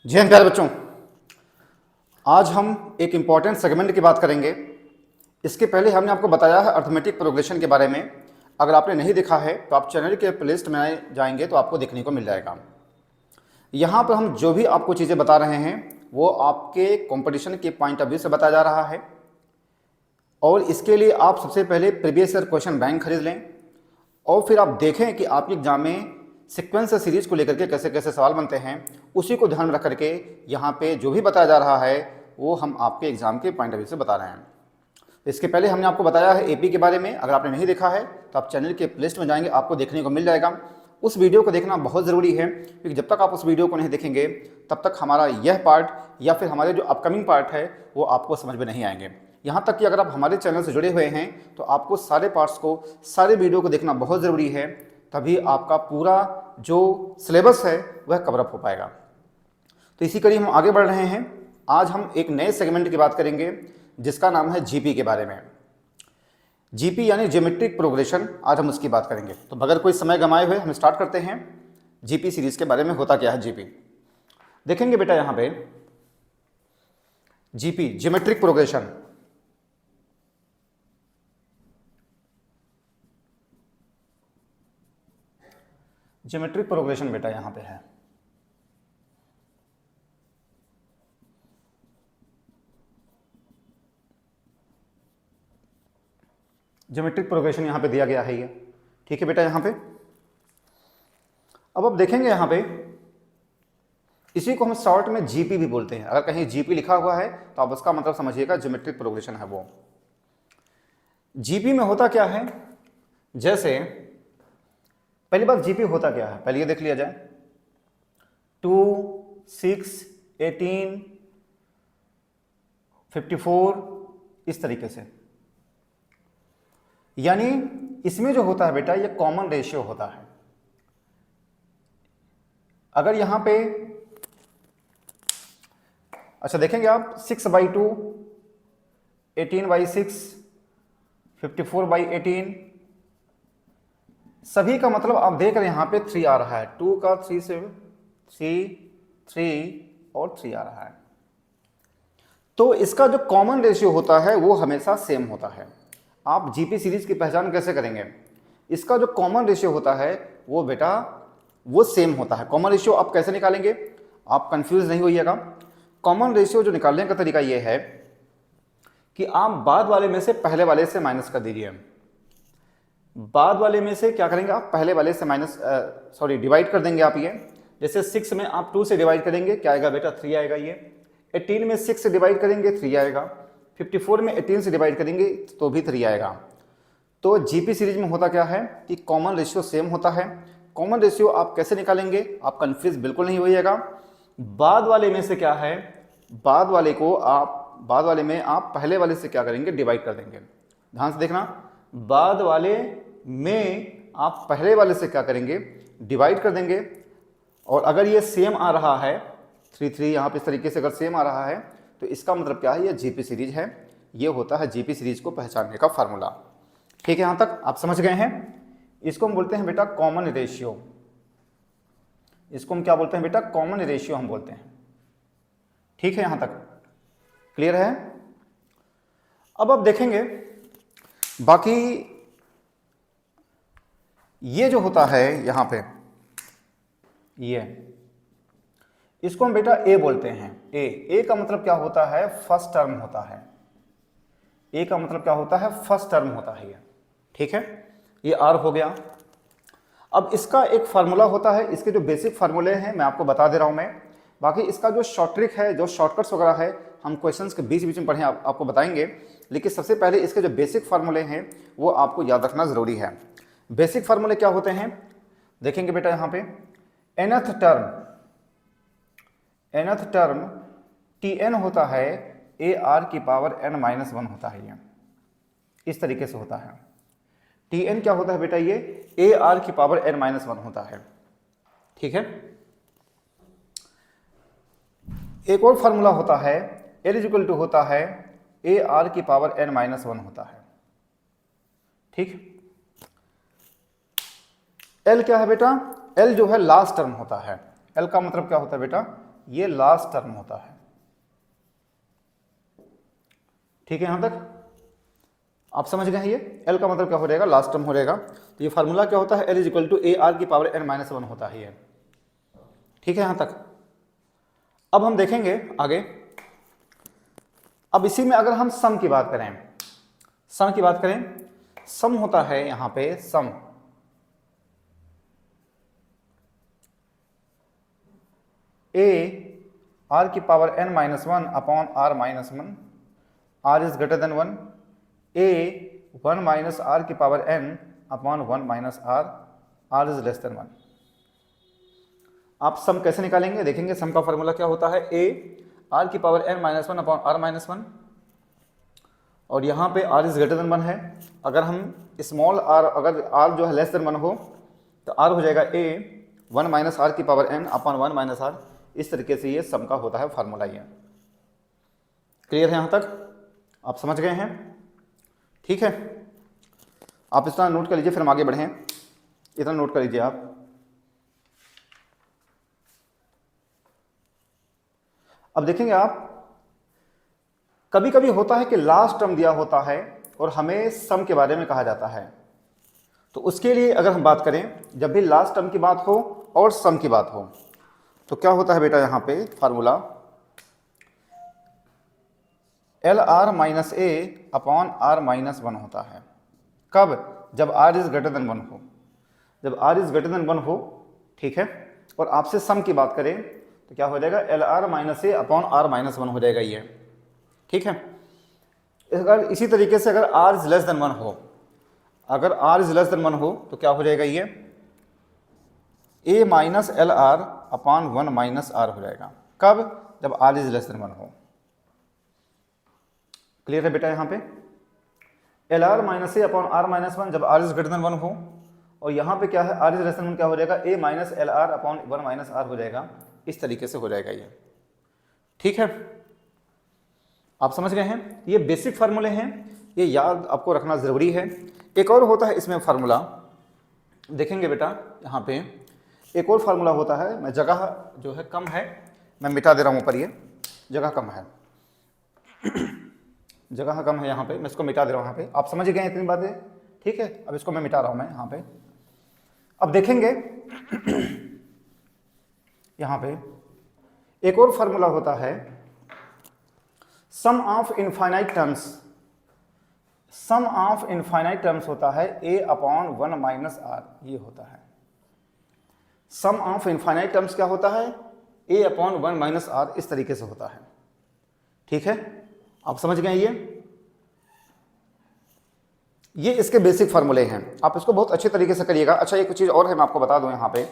जी हाँ प्यारे बच्चों, आज हम एक इम्पॉर्टेंट सेगमेंट की बात करेंगे। इसके पहले हमने आपको बताया है अर्थमेटिक प्रोग्रेशन के बारे में। अगर आपने नहीं देखा है तो आप चैनल के प्लेलिस्ट में जाएंगे तो आपको देखने को मिल जाएगा। यहाँ पर हम जो भी आपको चीज़ें बता रहे हैं वो आपके कंपटीशन के पॉइंट ऑफ व्यू से बताया जा रहा है, और इसके लिए आप सबसे पहले प्रीवियस ईयर क्वेश्चन बैंक खरीद लें और फिर आप देखें कि आपके एग्जाम में सीक्वेंस सीरीज को लेकर के कैसे कैसे सवाल बनते हैं। उसी को ध्यान में रख करके यहाँ पे जो भी बताया जा रहा है वो हम आपके एग्जाम के पॉइंट ऑफ व्यू से बता रहे हैं। इसके पहले हमने आपको बताया है एपी के बारे में। अगर आपने नहीं देखा है तो आप चैनल के प्लेलिस्ट में जाएंगे, आपको देखने को मिल जाएगा। उस वीडियो को देखना बहुत ज़रूरी है, क्योंकि जब तक आप उस वीडियो को नहीं देखेंगे तब तक हमारा यह पार्ट या फिर हमारे जो अपकमिंग पार्ट है वो आपको समझ में नहीं आएंगे। यहाँ तक कि अगर आप हमारे चैनल से जुड़े हुए हैं तो आपको सारे पार्ट्स को, सारे वीडियो को देखना बहुत ज़रूरी है, तभी आपका पूरा जो सिलेबस है वह कवरअप हो पाएगा। तो इसी कड़ी हम आगे बढ़ रहे हैं। आज हम एक नए सेगमेंट की बात करेंगे जिसका नाम है जीपी के बारे में। जीपी यानी ज्योमेट्रिक प्रोग्रेशन, आज हम उसकी बात करेंगे। तो बगैर कोई समय गंवाए हुए हम स्टार्ट करते हैं जीपी सीरीज के बारे में। होता क्या है जीपी, देखेंगे बेटा। यहाँ पे GP geometric progression, geometric progression बेटा यहाँ पे है। ज्योमेट्रिक प्रोग्रेशन यहाँ पे दिया गया है ये, ठीक है बेटा। यहाँ पे अब देखेंगे यहाँ पे, इसी को हम शॉर्ट में जीपी भी बोलते हैं। अगर कहीं जीपी लिखा हुआ है तो आप उसका मतलब समझिएगा ज्योमेट्रिक प्रोग्रेशन है वो। जीपी में होता क्या है, जैसे पहली बात जीपी होता क्या है पहले ये देख लिया जाए। 2, 6, 18, 54 इस तरीके से, यानी इसमें जो होता है बेटा ये कॉमन रेशियो होता है। अगर यहां पे अच्छा देखेंगे आप 6/2, 18/6, 54/18, सभी का मतलब आप देख रहे हैं यहां पे 3 आ रहा है। 2 का 3 से 3 और 3 आ रहा है। तो इसका जो कॉमन रेशियो होता है वो हमेशा सेम होता है। आप जीपी सीरीज की पहचान कैसे करेंगे, इसका जो कॉमन रेशियो होता है वो बेटा वो सेम होता है। कॉमन रेशियो आप कैसे निकालेंगे, आप कंफ्यूज नहीं होइएगा। कॉमन रेशियो जो निकालने का तरीका ये है कि आप बाद वाले में से पहले वाले से माइनस कर दीजिए। बाद वाले में से क्या करेंगे, आप पहले वाले से डिवाइड कर देंगे आप। ये जैसे 6 में आप 2 से डिवाइड करेंगे, क्या आएगा बेटा 3 आएगा। ये 18 में 6 से डिवाइड करेंगे 3 आएगा। 54 में 18 से डिवाइड करेंगे तो भी 3 आएगा। तो जीपी सीरीज में होता क्या है कि कॉमन रेशियो सेम होता है। कॉमन रेशियो आप कैसे निकालेंगे, आप कंफ्यूज बिल्कुल नहीं होइएगा। बाद वाले में से क्या है, बाद वाले में आप पहले वाले से क्या करेंगे, डिवाइड कर देंगे। ध्यान से देखना, बाद वाले में आप पहले वाले से क्या करेंगे, डिवाइड कर देंगे। और अगर ये सेम आ रहा है 3 यहाँ पे इस तरीके से अगर सेम आ रहा है तो इसका मतलब क्या है, ये जीपी सीरीज है। ये होता है जीपी सीरीज को पहचानने का फार्मूला। ठीक है, यहां तक आप समझ गए हैं। इसको हम बोलते हैं बेटा कॉमन रेशियो। इसको हम क्या बोलते हैं बेटा, कॉमन रेशियो हम बोलते हैं। ठीक है, यहां तक क्लियर है। अब आप देखेंगे बाकी ये जो होता है यहां पे, ये इसको हम बेटा ए बोलते हैं। ए का मतलब क्या होता है, फर्स्ट टर्म होता है। ए का मतलब क्या होता है, फर्स्ट टर्म होता है ये। ठीक है, ये आर हो गया। अब इसका एक फार्मूला होता है, इसके जो बेसिक फार्मूले हैं मैं आपको बता दे रहा हूं मैं। बाकी इसका जो शॉर्ट ट्रिक है, जो शॉर्टकट्स वगैरह है, हम क्वेश्चंस के बीच बीच में पढ़े आपको बताएंगे। लेकिन सबसे पहले इसके जो बेसिक फार्मूले हैं वो आपको याद रखना जरूरी है। बेसिक फार्मूले क्या होते हैं देखेंगे बेटा। यहाँ पे nth टर्म Tn होता है, AR की पावर n-1 होता है। ये इस तरीके से होता है। Tn क्या होता है बेटा, ये AR की पावर n-1 होता है। ठीक है, एक और फार्मूला होता है L होता है AR की पावर n-1 होता है। ठीक, L क्या है बेटा, L जो है लास्ट टर्म होता है। L का मतलब क्या होता है बेटा, ये लास्ट टर्म होता है। ठीक है, यहां तक आप समझ गए हैं। ये L का मतलब क्या हो जाएगा, लास्ट टर्म हो जाएगा। तो ये फार्मूला क्या होता है, L is equal to a r की पावर n माइनस 1 होता है ये। ठीक है यहां तक। अब हम देखेंगे आगे। अब इसी में अगर हम सम की बात करें, सम की बात करें, सम होता है यहां पे सम ए आर की power n minus 1 upon r minus 1, r is greater than 1, a 1 minus r की power n upon 1 minus r, r is less than 1। आप सम कैसे निकालेंगे, देखेंगे। सम का फॉर्मूला क्या होता है, ए आर की power n minus 1 upon r minus 1, और यहाँ पे r इज ग्रेटर देन 1 है। अगर हम स्मॉल r, अगर r जो है लेस देन 1 हो तो r हो जाएगा a 1 माइनस आर की power n upon 1 minus r. इस तरीके से ये सम का होता है फार्मूला। ये क्लियर है यहाँ तक, आप समझ गए हैं। ठीक है, आप इतना नोट कर लीजिए, फिर हम आगे बढ़ें। इतना नोट कर लीजिए आप। अब देखेंगे आप, कभी कभी होता है कि लास्ट टर्म दिया होता है और हमें सम के बारे में कहा जाता है। तो उसके लिए अगर हम बात करें, जब भी लास्ट टर्म की बात हो और सम की बात हो, तो क्या होता है बेटा, यहाँ पे formula l r minus a upon r minus 1 होता है। कब, जब r इज ग्रेटर देन 1 हो। जब r इज ग्रेटर देन 1 हो, ठीक है, और आपसे सम की बात करें तो क्या हो जाएगा, l r minus a upon r minus 1 हो जाएगा ये। ठीक है, अगर इसी तरीके से अगर r इज लेस देन 1 हो, अगर r इज लेस देन 1 हो तो क्या हो जाएगा, ये a minus l r upon 1 minus r हो जाएगा। कब, जब r इज लेस देन 1 हो। क्लियर है बेटा यहाँ पे, l r minus a upon r minus 1 जब r इज ग्रेटर देन 1 हो, और यहाँ पे क्या है, r इज लेस देन 1 क्या हो जाएगा, a minus l r upon 1 minus r हो जाएगा। इस तरीके से हो जाएगा ये। ठीक है, आप समझ गए हैं। ये बेसिक फार्मूले हैं, ये याद आपको रखना ज़रूरी है। एक और होता है इसमें फार्मूला, देखेंगे बेटा यहाँ पे एक और फार्मूला होता है। मैं जगह जो है कम है, मैं मिटा दे रहा हूँ ऊपर, ये जगह कम है, जगह कम है यहाँ पे, मैं इसको मिटा दे रहा हूँ यहाँ पे। आप समझ गए इतनी बातें, ठीक है। अब इसको मैं मिटा रहा हूँ मैं यहाँ पे। अब देखेंगे यहाँ पे एक और फार्मूला होता है sum of infinite terms. Sum of infinite terms होता है a अपॉन 1 माइनस आर, ये होता है सम ऑफ इनफाइनाइट टर्म्स। क्या होता है, a अपॉन 1 माइनस आर, इस तरीके से होता है। ठीक है, आप समझ गए। ये इसके बेसिक फार्मूले हैं, आप इसको बहुत अच्छे तरीके से करिएगा। अच्छा, एक चीज़ और है, मैं आपको बता दूं यहाँ पे,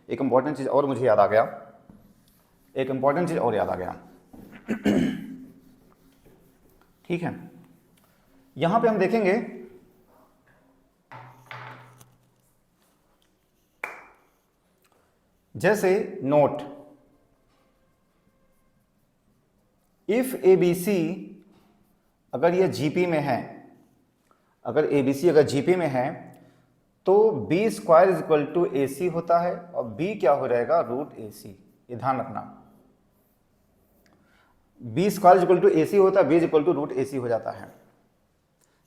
एक इंपॉर्टेंट चीज़ और मुझे याद आ गया, एक इंपॉर्टेंट चीज़ और याद आ गया। ठीक है, यहाँ पे हम देखेंगे जैसे नोट, इफ ABC अगर ये जीपी में है, अगर ABC अगर जीपी में है तो b square is equal to AC होता है, और b क्या हो जाएगा, रूट AC। ये ध्यान रखना, b square is equal to AC होता है, b is equal to root AC हो जाता है।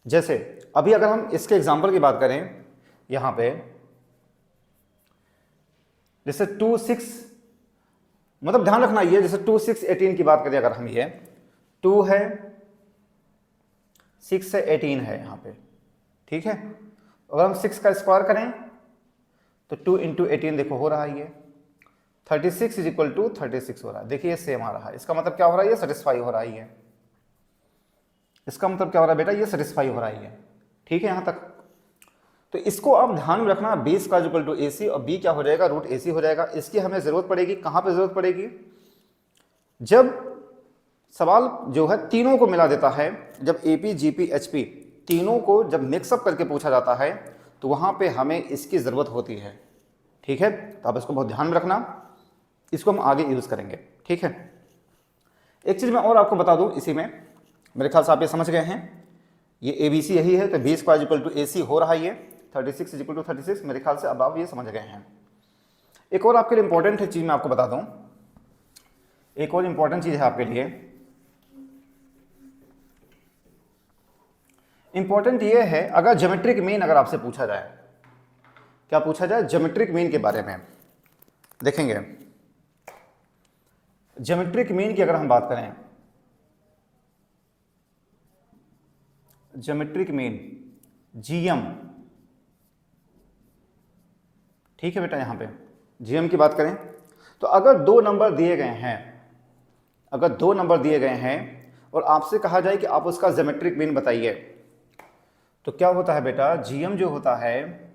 जैसे अभी अगर हम इसके एग्जांपल की बात करें यहाँ पे, जैसे 2 6, मतलब ध्यान रखना ये, जैसे 2 6 18 की बात करें, अगर हम ये 2 है 6 से 18 है यहाँ पे, ठीक है। अगर हम 6 का स्क्वायर करें तो 2 इंटू 18 देखो हो रहा है ये 36 इज इक्वल टू 36 हो रहा है। देखिए सेम आ रहा है, इसका मतलब क्या हो रहा है, ये सेटिस्फाई हो रहा है ये। इसका मतलब क्या हो रहा है बेटा, ये सेटिस्फाई हो रहा है ये। ठीक है यहाँ तक। तो इसको आप ध्यान में रखना, b square equal to AC, और b क्या हो जाएगा, रूट AC हो जाएगा। इसकी हमें जरूरत पड़ेगी, कहाँ पे जरूरत पड़ेगी, जब सवाल जो है तीनों को मिला देता है, जब AP GP HP तीनों को जब मिक्सअप करके पूछा जाता है तो वहाँ पे हमें इसकी ज़रूरत होती है। ठीक है, तो आप इसको बहुत ध्यान में रखना, इसको हम आगे यूज़ करेंगे। ठीक है, एक चीज़ मैं और आपको बता दूँ इसी में, मेरे ख्याल से आप ये समझ गए हैं, ये ABC यही है, तो b square equal to AC हो रहा है ये 36 इज इक्वल टू 36। मेरे ख्याल से अब आप ये समझ गए हैं। एक और आपके लिए इंपॉर्टेंट चीज़ मैं आपको बता दूँ, एक और इंपॉर्टेंट चीज है आपके लिए, इंपॉर्टेंट ये है अगर ज्योमेट्रिक मीन अगर आपसे पूछा जाए, क्या पूछा जाए, ज्योमेट्रिक मीन के बारे में देखेंगे। ज्योमेट्रिक मीन की अगर हम बात करें, ज्योमेट्रिक मीन जीएम, ठीक है बेटा, यहां पे जीएम की बात करें तो अगर 2 नंबर दिए गए हैं, अगर 2 नंबर दिए गए हैं और आपसे कहा जाए कि आप उसका ज्योमेट्रिक मीन बताइए, तो क्या होता है बेटा, जीएम जो होता है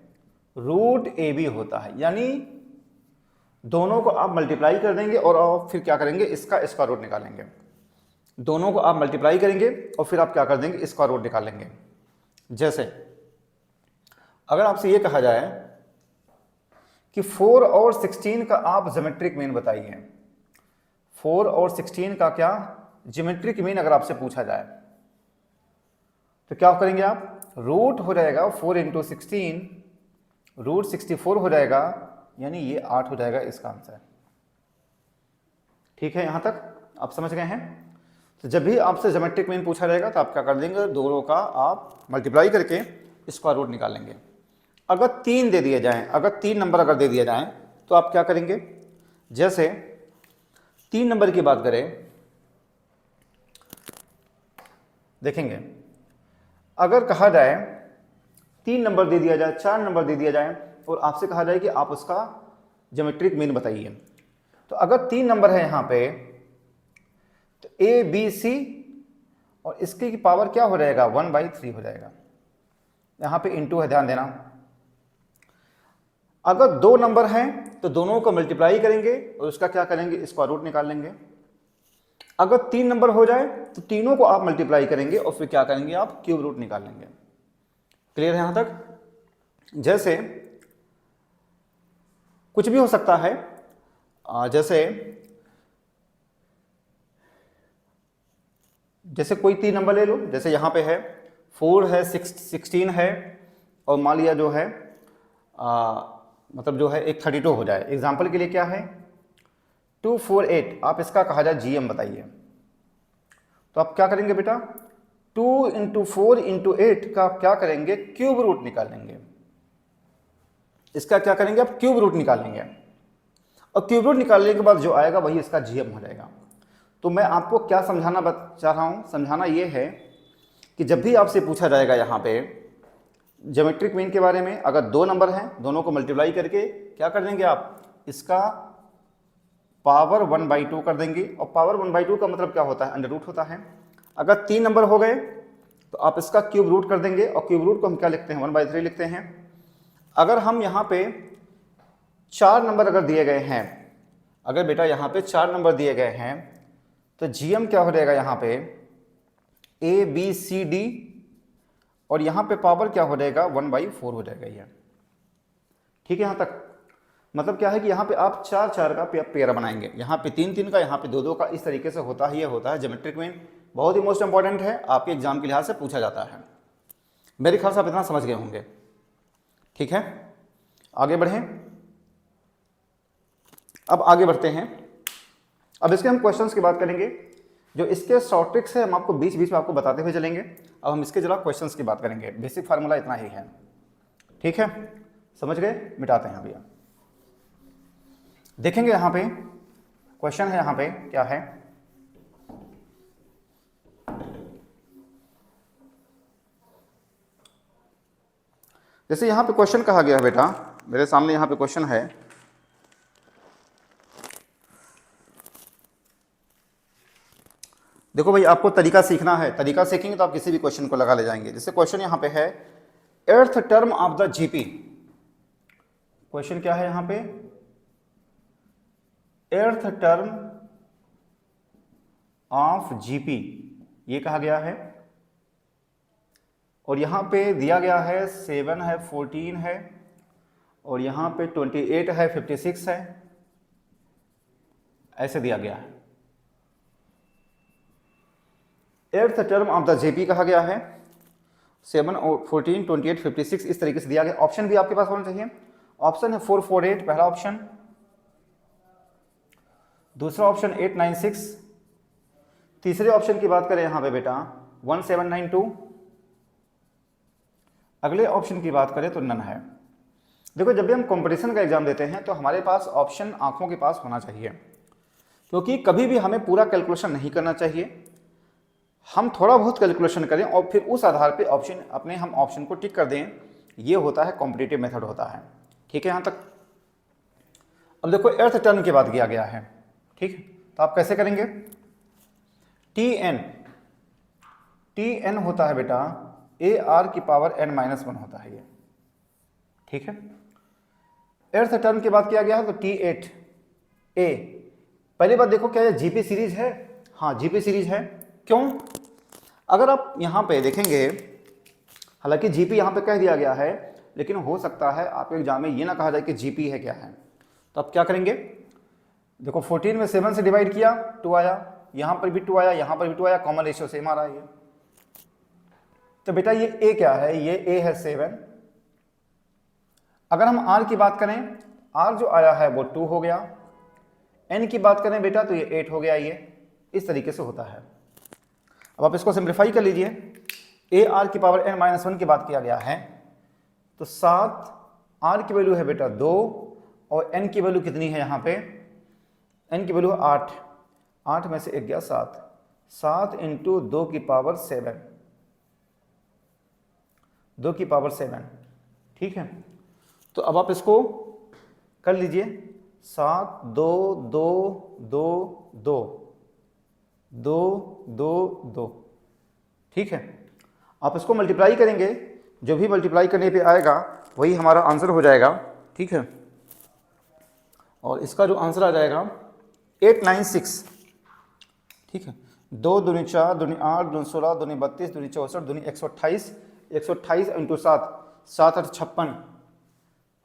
रूट ए बी होता है, यानी दोनों को आप मल्टीप्लाई कर देंगे और आप फिर क्या करेंगे, इसका स्क्वायर रूट निकालेंगे। दोनों को आप मल्टीप्लाई करेंगे और फिर आप क्या कर देंगे, स्क्वायर रूट निकालेंगे। जैसे अगर आपसे ये कहा जाए कि 4 और 16 का आप ज्योमेट्रिक मीन बताइए, 4 और 16 का क्या ज्योमेट्रिक मीन अगर आपसे पूछा जाए, तो क्या करेंगे आप, रूट हो जाएगा 4 इंटू 16, रूट 64 हो जाएगा, यानी ये 8 हो जाएगा इसका आंसर। ठीक है, यहां तक आप समझ गए हैं। तो जब भी आपसे ज्योमेट्रिक मीन पूछा जाएगा तो आप क्या कर देंगे, दोनों का आप मल्टीप्लाई करके स्क्वायर रूट निकालेंगे। अगर 3 दे दिए जाएं, अगर 3 नंबर अगर दे दिए जाएं तो आप क्या करेंगे, जैसे 3 नंबर की बात करें, देखेंगे अगर कहा जाए 3 नंबर दे दिया जाए, 4 नंबर दे दिया जाए और आपसे कहा जाए कि आप उसका ज्योमेट्रिक मीन बताइए, तो अगर 3 नंबर है यहां पे तो ए बी सी और इसकी की पावर क्या हो जाएगा, 1/3 हो जाएगा। यहां पे इंटू है, ध्यान देना। अगर 2 नंबर हैं तो दोनों को मल्टीप्लाई करेंगे और उसका क्या करेंगे, स्क्वायर रूट निकाल लेंगे। अगर 3 नंबर हो जाए तो तीनों को आप मल्टीप्लाई करेंगे और फिर क्या करेंगे, आप क्यूब रूट निकाल लेंगे। क्लियर है यहां तक। जैसे कुछ भी हो सकता है, जैसे कोई 3 नंबर ले लो, जैसे यहां पे है 4 है, 16 है और मान लिया जो है मतलब जो है एक 32 हो जाए। एग्जाम्पल के लिए क्या है, 248, आप इसका कहा जाए जीएम बताइए, तो आप क्या करेंगे बेटा, 2 इंटू 4 इंटू 8 का आप क्या करेंगे, क्यूब रूट निकालेंगे। इसका क्या करेंगे, आप क्यूब रूट निकालेंगे और क्यूब रूट निकालने के बाद जो आएगा वही इसका जीएम हो जाएगा। तो मैं आपको क्या समझाना चाह रहा हूं, समझाना ये है कि जब भी आपसे पूछा जाएगा यहाँ पे ज्योमेट्रिक मीन के बारे में, अगर 2 नंबर हैं दोनों को मल्टीप्लाई करके क्या कर देंगे आप, इसका पावर 1/2 कर देंगे। और पावर 1/2 का मतलब क्या होता है, अंडर रूट होता है। अगर 3 नंबर हो गए तो आप इसका क्यूब रूट कर देंगे और क्यूब रूट को हम क्या लिखते हैं, 1/3 लिखते हैं। अगर हम यहाँ पे 4 नंबर अगर दिए गए हैं, अगर बेटा यहाँ पे 4 नंबर दिए गए हैं तो जीएम क्या हो जाएगा, यहाँ पे ए बी सी डी और यहाँ पे पावर क्या हो जाएगा, 1/4 हो जाएगा ये। ठीक है, यहाँ तक मतलब क्या है कि यहाँ पे आप 4-4 का पेयर बनाएंगे, यहाँ पे 3-3 का, यहाँ पे 2-2 का, इस तरीके से होता है। ये होता है ज्योमेट्रिक मीन, बहुत ही मोस्ट इंपॉर्टेंट है, आपके एग्जाम के लिहाज से पूछा जाता है। मेरे ख्याल से आप इतना समझ गए होंगे। ठीक है, आगे बढ़ें। अब आगे बढ़ते हैं, अब इसके हम क्वेश्चंस की बात करेंगे। जो इसके शॉर्ट ट्रिक्स है हम आपको बीच बीच में आपको बताते हुए चलेंगे। अब हम इसके जरा क्वेश्चंस की बात करेंगे। बेसिक फार्मूला इतना ही है, ठीक है, समझ गए। मिटाते हैं भैया, देखेंगे यहां पे क्वेश्चन है, यहां पे क्या है, जैसे यहां पे क्वेश्चन कहा गया है बेटा, मेरे सामने यहां पे क्वेश्चन है, देखो भाई आपको तरीका सीखना है, तरीका सीखेंगे तो आप किसी भी क्वेश्चन को लगा ले जाएंगे। जैसे क्वेश्चन यहां पे है, nth term of the GP. Question क्या है यहां पे, एर्थ टर्म ऑफ जीपी, ये कहा गया है। और यहां पे दिया गया है 7 है, 14 है और यहां पे 28 है, 56 है, ऐसे दिया गया है। Nth term of the GP कहा गया है, 7 और 14, 28, 56 इस तरीके से दिया गया। ऑप्शन भी आपके पास होना चाहिए। ऑप्शन है 4, 4, 8 पहला ऑप्शन, दूसरा ऑप्शन 896, तीसरे ऑप्शन की बात करें यहाँ पे बेटा 1792, अगले ऑप्शन की बात करें तो नन है। देखो जब भी हम कंपटीशन का एग्जाम देते हैं तो हमारे पास ऑप्शन आंखों के पास होना चाहिए, क्योंकि कभी भी हमें पूरा कैलकुलेशन नहीं करना चाहिए। हम थोड़ा बहुत कैलकुलेशन करें और फिर उस आधार पे हम ऑप्शन को टिक कर दें, ये होता है कॉम्पिटिटिव मेथड होता है। ठीक है यहाँ तक। अब देखो अर्थ टर्न की बात किया गया है, ठीक है, तो आप कैसे करेंगे? टी एन होता है बेटा AR की पावर n-1 होता है ये, ठीक है। अर्थ टर्न की बात किया गया है तो T8A। पहली बात देखो क्या ये जीपी सीरीज है? हाँ जीपी सीरीज है। क्यों? अगर आप यहाँ पे देखेंगे, हालांकि जीपी यहाँ पे कह दिया गया है, लेकिन हो सकता है आपके एग्जाम में ये ना कहा जाए कि जीपी है क्या है, तो आप क्या करेंगे? देखो 14 में 7 से डिवाइड किया 2 आया, यहाँ पर भी 2 आया, यहाँ पर भी 2 आया, कॉमन रेशियो सेम आ रहा है ये। तो बेटा ये ए क्या है? ये ए है 7। अगर हम आर की बात करें, आर जो आया है वो 2 हो गया। एन की बात करें बेटा तो ये 8 हो गया। ये इस तरीके से होता है। अब आप इसको सिंप्लीफाई कर लीजिए। AR की पावर n-1 की बात किया गया है तो 7, R की वैल्यू है बेटा 2 और n की वैल्यू कितनी है यहाँ पे? n की वैल्यू 8, 8 में से 1 गया 7, 7 इंटू 2 की पावर 7, 2 की पावर 7, ठीक है। तो अब आप इसको कर लीजिए, 7 2 2 2 2 2 2 2, ठीक है। आप इसको मल्टीप्लाई करेंगे, जो भी मल्टीप्लाई करने पे आएगा वही हमारा आंसर हो जाएगा, ठीक है। और इसका जो आंसर आ जाएगा 896, ठीक है। 2 दूनी 4 दूनी 8 दूनी 16 दूनी 32 दूनी 64 दूनी 128, 128 इंटू 7, 7 8 56।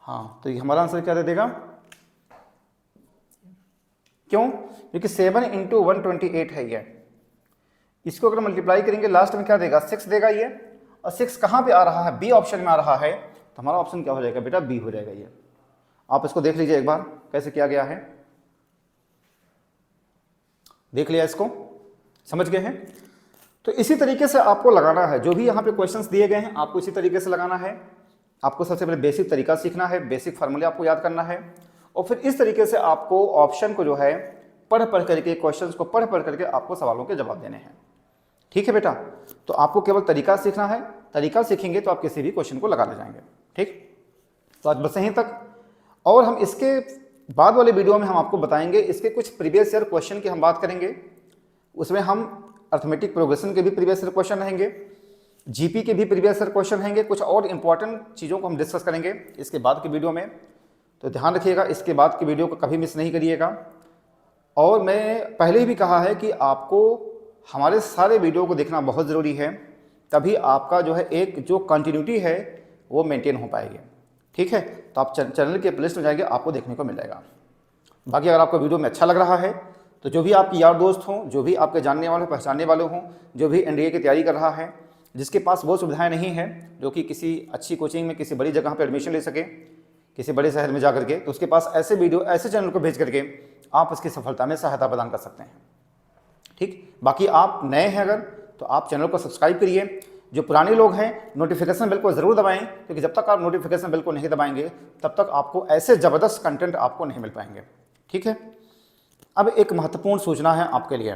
हाँ तो ये हमारा आंसर क्या दे देगा? क्यों? क्योंकि 7 इंटू 128 है ये। इसको अगर मल्टीप्लाई करेंगे लास्ट में क्या देगा? 6 देगा ये। और 6 कहाँ पे आ रहा है? बी ऑप्शन में आ रहा है। तो हमारा ऑप्शन क्या हो जाएगा बेटा? बी हो जाएगा ये। आप इसको देख लीजिए एक बार कैसे किया गया है। देख लिया इसको? समझ गए हैं? तो इसी तरीके से आपको लगाना है। जो भी यहाँ पे क्वेश्चंस दिए गए हैं आपको इसी तरीके से लगाना है। आपको सबसे पहले बेसिक तरीका सीखना है, बेसिक फार्मूले आपको याद करना है, और फिर इस तरीके से आपको ऑप्शन को जो है पढ़ करके, क्वेश्चंस को पढ़ करके आपको सवालों के जवाब देने हैं, ठीक है बेटा। तो आपको केवल तरीका सीखना है, तरीका सीखेंगे तो आप किसी भी क्वेश्चन को लगा ले जाएंगे, ठीक। तो आज बस यहीं तक। और हम इसके बाद वाले वीडियो में हम आपको बताएंगे इसके कुछ प्रीवियस ईयर क्वेश्चन की हम बात करेंगे। उसमें हम अर्थमेटिक प्रोग्रेशन के भी प्रीवियस ईयर क्वेश्चन रहेंगे, जीपी के भी प्रीवियस ईयर क्वेश्चन रहेंगे, कुछ और इंपॉर्टेंट चीज़ों को हम डिस्कस करेंगे इसके बाद के वीडियो में। तो ध्यान रखिएगा, इसके बाद की वीडियो को कभी मिस नहीं करिएगा। और मैं पहले ही भी कहा है कि आपको हमारे सारे वीडियो को देखना बहुत ज़रूरी है, तभी आपका जो है एक जो कंटिन्यूटी है वो मेंटेन हो पाएगी, ठीक है। तो आप चैनल के प्लेलिस्ट में जाएंगे, आपको देखने को मिल जाएगा। बाकी अगर आपको वीडियो में अच्छा लग रहा है तो जो भी आपके यार दोस्त हों, जो भी आपके जानने वाले पहचानने वाले हों, जो भी एनडीए की तैयारी कर रहा है, जिसके पास वो सुविधाएं नहीं हैं, जो कि किसी अच्छी कोचिंग में किसी बड़ी जगह पर एडमिशन ले सके, किसी बड़े शहर में जा करके, तो उसके पास ऐसे वीडियो, ऐसे चैनल को भेज करके आप उसकी सफलता में सहायता प्रदान कर सकते हैं, ठीक। बाकी आप नए हैं अगर, तो आप चैनल को सब्सक्राइब करिए। जो पुराने लोग हैं नोटिफिकेशन बेल को ज़रूर दबाएं, क्योंकि जब तक आप नोटिफिकेशन बेल को नहीं दबाएंगे तब तक आपको ऐसे ज़बरदस्त कंटेंट आपको नहीं मिल पाएंगे, ठीक है। अब एक महत्वपूर्ण सूचना है आपके लिए।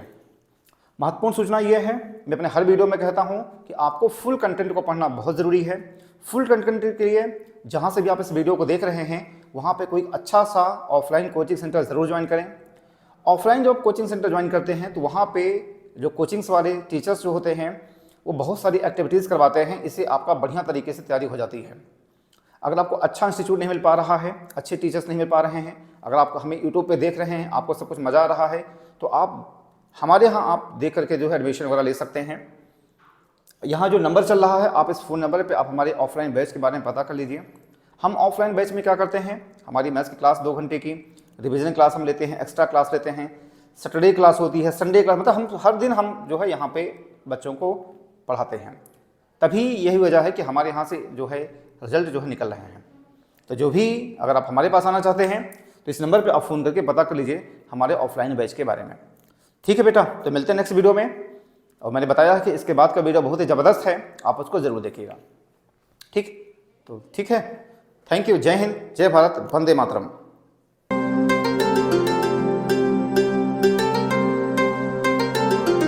महत्वपूर्ण सूचना ये है, मैं अपने हर वीडियो में कहता हूँ कि आपको फुल कंटेंट को पढ़ना बहुत ज़रूरी है। फुल कंटेंट के लिए जहाँ से भी आप इस वीडियो को देख रहे हैं वहाँ पे कोई अच्छा सा ऑफलाइन कोचिंग सेंटर ज़रूर ज्वाइन करें। ऑफलाइन जब कोचिंग सेंटर ज्वाइन करते हैं तो वहाँ पे जो कोचिंग्स वाले टीचर्स जो होते हैं वो बहुत सारी एक्टिविटीज़ करवाते हैं, इससे आपका बढ़िया तरीके से तैयारी हो जाती है। अगर आपको अच्छा इंस्टीट्यूट नहीं मिल पा रहा है, अच्छे टीचर्स नहीं मिल पा रहे हैं, अगर आप हमें यूट्यूब पे देख रहे हैं, आपको सब कुछ मज़ा आ रहा है, तो आप हमारे यहाँ आप देख करके जो है एडमिशन वगैरह ले सकते हैं। यहाँ जो नंबर चल रहा है, आप इस फ़ोन नंबर पे आप हमारे ऑफलाइन बैच के बारे में पता कर लीजिए। हम ऑफलाइन बैच में क्या करते हैं, हमारी मैथ्स की क्लास 2 घंटे की, रिविजन क्लास हम लेते हैं, एक्स्ट्रा क्लास लेते हैं, सैटरडे क्लास होती है, संडे क्लास, मतलब हम हर दिन हम जो है यहाँ पे बच्चों को पढ़ाते हैं। तभी यही वजह है कि हमारे यहाँ से जो है रिजल्ट जो है निकल रहे हैं। तो जो भी अगर आप हमारे पास आना चाहते हैं तो इस नंबर पे आप फ़ोन करके पता कर लीजिए हमारे ऑफलाइन बैच के बारे में। ठीक है बेटा, तो मिलते हैं नेक्स्ट वीडियो में। और मैंने बताया कि इसके बाद का वीडियो बहुत ही ज़बरदस्त है, आप उसको ज़रूर देखिएगा। ठीक, तो ठीक है, थैंक यू। जय हिंद, जय भारत, वंदे मातरम।